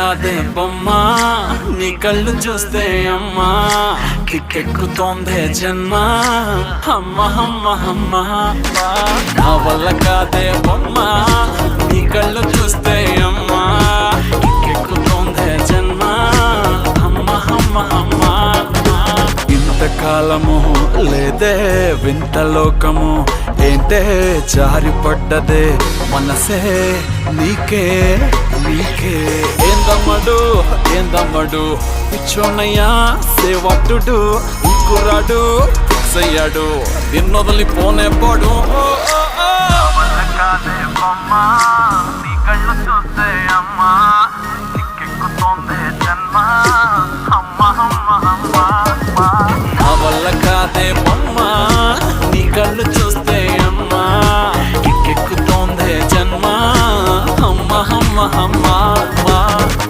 కాదే బొమ్మా నీ కళ్ళు చూస్తే అమ్మా కిక్కెక్కుతోందే జన్మ అమ్మ అమ్మ అమ్మ నా వల్ల కాదే బొమ్మా నీ కళ్ళు చూస్తే అమ్మా కిక్కెక్కుతోందే జన్మ అమ్మ అమ్మ అమ్మ ఇంతకాలము లేదే వింత లోకము ఏంటే జారిపడ్డదే మనసే నీకే నీకే ఏందమ్మడు పిచ్చోనయ్యా సేవట్టుడు కుర్రాడు ఫిక్స్ అయ్యాడు నిన్నొదలిపోనే పోడు నీ కళ్ళు చూస్తే అమ్మా